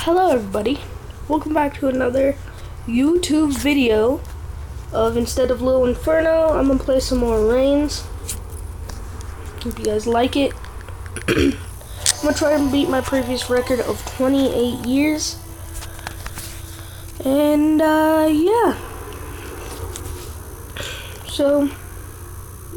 Hello everybody, welcome back to another YouTube video of instead of Little Inferno, I'm gonna play some more Reigns. Hope you guys like it. I'm gonna try and beat my previous record of 28 years. And yeah. So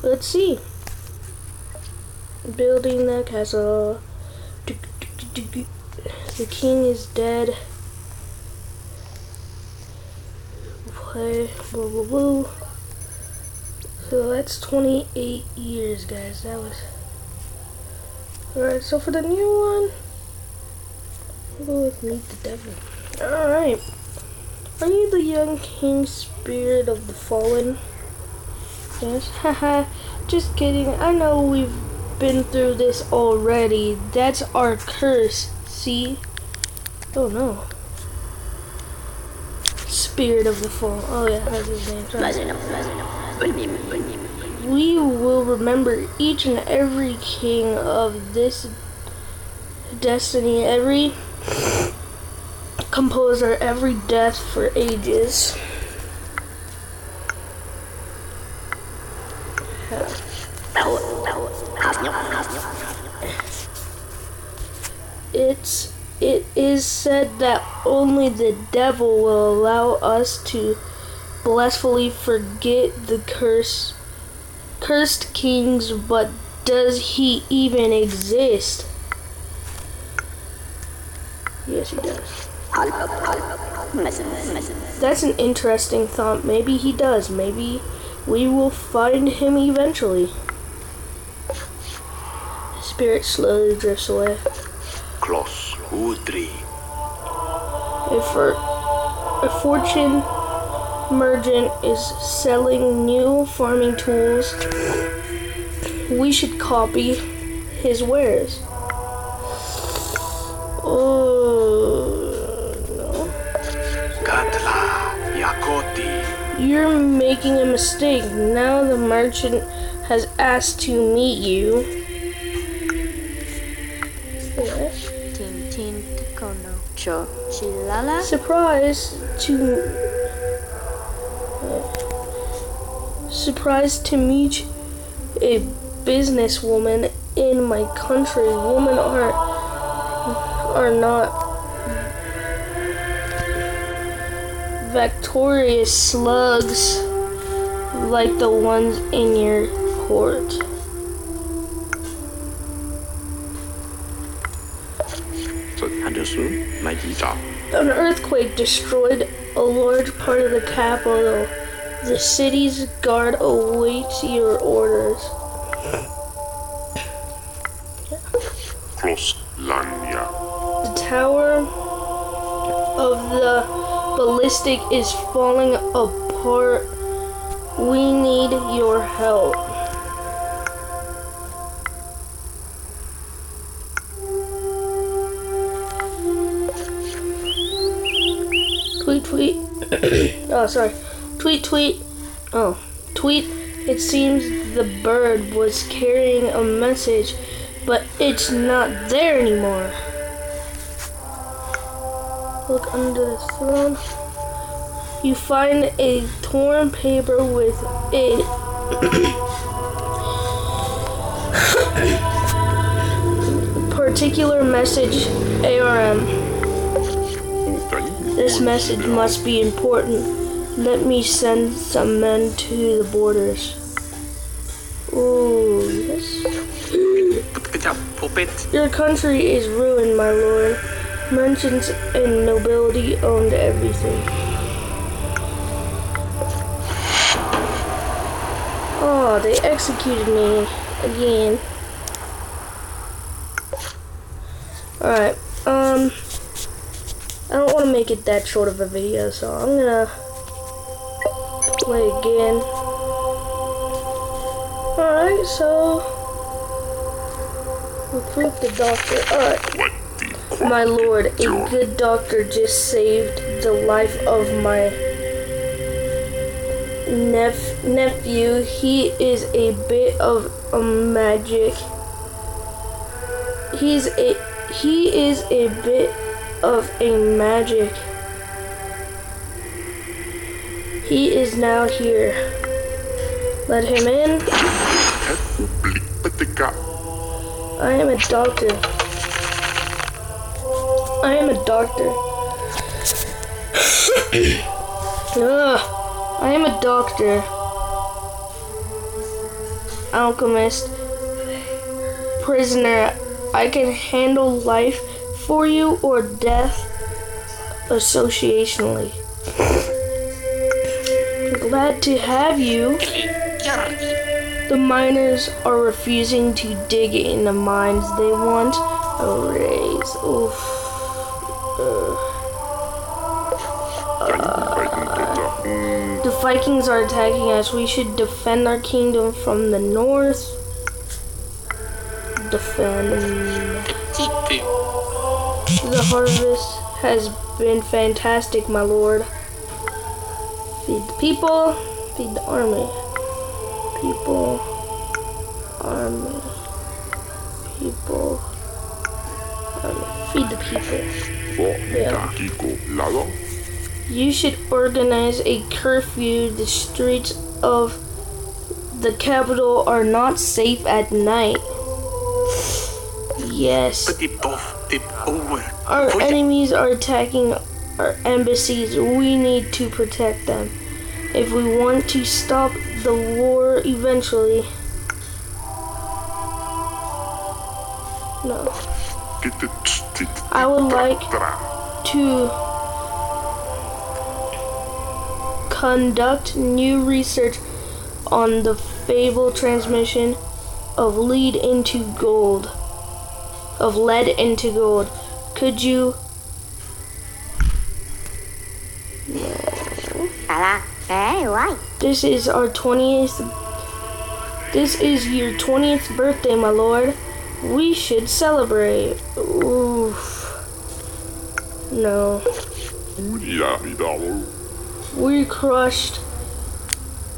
let's see. Building the castle. The king is dead. Play, blah, blah, blah. So that's 28 years, guys. That was... Alright, so for the new one, we'll go with Meet the Devil. Alright. Are you the young king spirit of the fallen? Yes, haha. Just kidding. I know we've been through this already. That's our curse. See? Oh no. Spirit of the Fall. Oh yeah, that's his name. We will remember each and every king of this destiny, every composer, every death for ages. It is said that only the devil will allow us to blissfully forget the cursed kings, but does he even exist? Yes, he does. That's an interesting thought. Maybe he does. Maybe we will find him eventually. The spirit slowly drifts away. Close, Udri. A fortune merchant is selling new farming tools. We should copy his wares. Oh no. Katla, Yakoti. You're making a mistake. Now the merchant has asked to meet you. Surprised to meet a businesswoman in my country. Women are not victorious slugs like the ones in your court. An earthquake destroyed a large part of the capital. The city's guard awaits your orders. The tower of the ballistic is falling apart. We need your help. Tweet. Oh, sorry. Tweet. Oh, tweet. It seems the bird was carrying a message, but it's not there anymore. Look under the throne. You find a torn paper with a particular message, ARM. This message must be important. Let me send some men to the borders. Oh, yes. Your country is ruined, my lord. Merchants and nobility owned everything. Oh, they executed me again. Alright, I don't want to make it that short of a video, so I'm gonna play again. Alright, so recruit the doctor. Alright. My lord, a good doctor just saved the life of my nephew. He is a bit of a magic. He is a bit of a magic. He is now here. Let him in. I am a doctor. I am a doctor. I am a doctor. Alchemist. Prisoner. I can handle life for you or death associationally. Glad to have you. The miners are refusing to dig in the mines. They want a raise. Oof. The Vikings are attacking us. We should defend our kingdom from the north. Defend. The harvest has been fantastic, my lord. Feed the people. Feed the army. People. Army. People. Army. Feed the people. Yeah. You should organize a curfew. The streets of the capital are not safe at night. Yes. Our enemies are attacking our embassies. We need to protect them. If we want to stop the war eventually. No. I would like to conduct new research on the fabled transmission of lead into gold. Of lead into gold. Could you? No. This is our 20th. This is your 20th birthday, my lord. We should celebrate. Oof. No. We crushed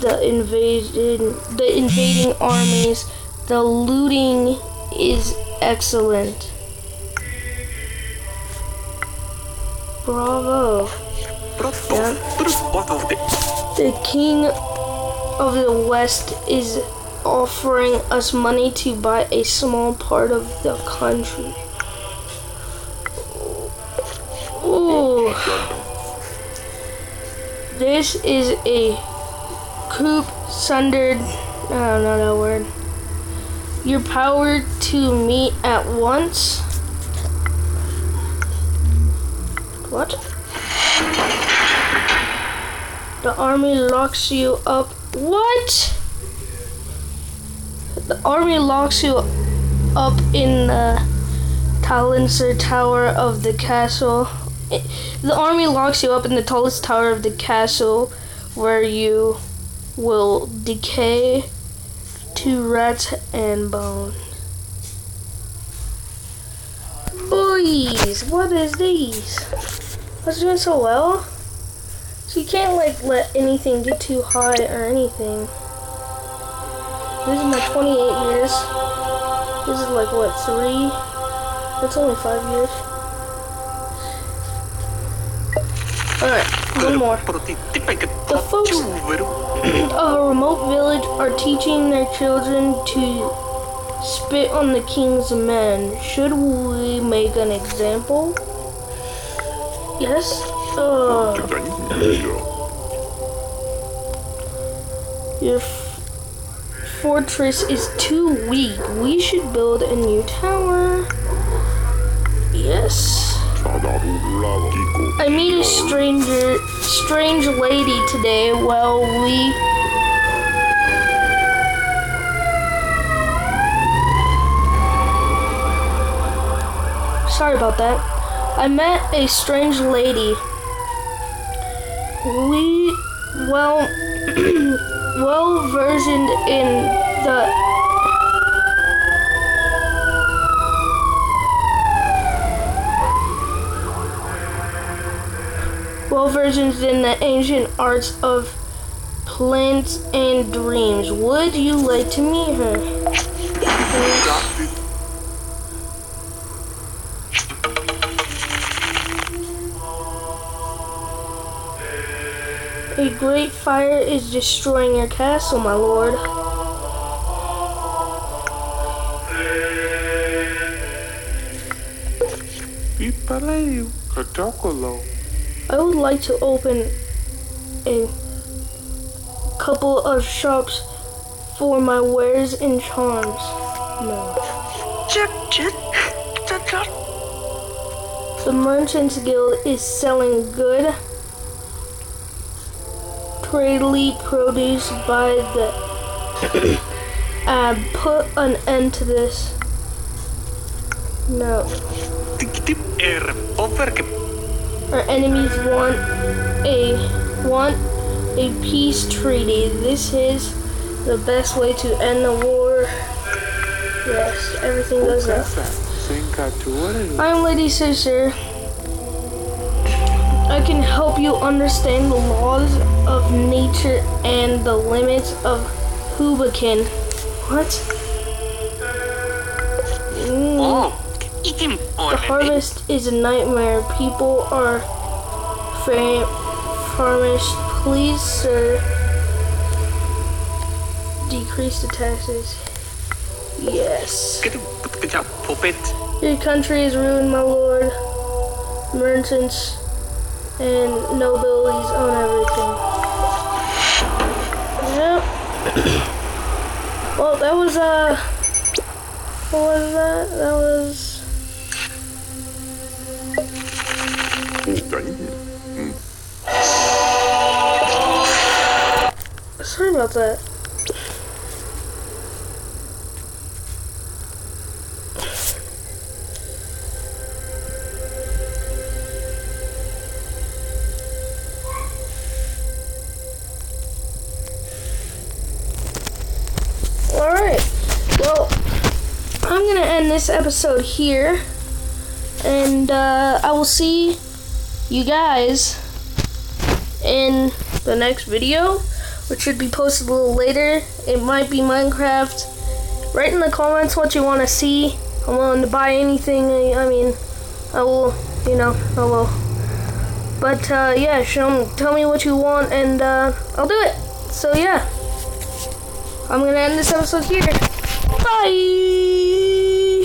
the invading armies. The looting is excellent. Bravo. Yeah. The king of the West is offering us money to buy a small part of the country. Ooh. This is a coup sundered. I don't know that word. Your power to meet at once. What? The army locks you up. What? The army locks you up in the Talenser Tower of the castle. The army locks you up in the tallest tower of the castle, where you will decay to rats and bone. Boys, what is these? I was doing so well. So you can't like let anything get too high or anything. This is my 28 years. This is like what, 3? That's only 5 years. Alright, one more. The folks of a remote village are teaching their children to spit on the king's men. Should we make an example? Yes? Your fortress is too weak. We should build a new tower. Yes. I meet a strange lady today. Well, sorry about that. I met a strange lady. Well versioned in the ancient arts of plants and dreams. Would you like to meet her? A great fire is destroying your castle, my lord. I would like to open a couple of shops for my wares and charms. No. The Merchants Guild is selling good, tradely produce by the put an end to this. No. Our enemies want a peace treaty. This is the best way to end the war. Yes, everything does that. I'm Lady Sister. I can help you understand the laws of nature and the limits of Hubakin. What? The harvest is a nightmare. People are famished. Please, sir, decrease the taxes. Yes. Your country is ruined, my lord. Merchants and nobilities own everything. Yep. Well, that was, what was that? That was... Sorry about that. Alright, well, I'm gonna end this episode here, and I will see you guys in the next video, which should be posted a little later. It might be Minecraft. Write in the comments what you want to see. I'm willing to buy anything. I mean, I will, I will. But yeah, tell me what you want, and I'll do it. So yeah, I'm gonna end this episode here. Bye.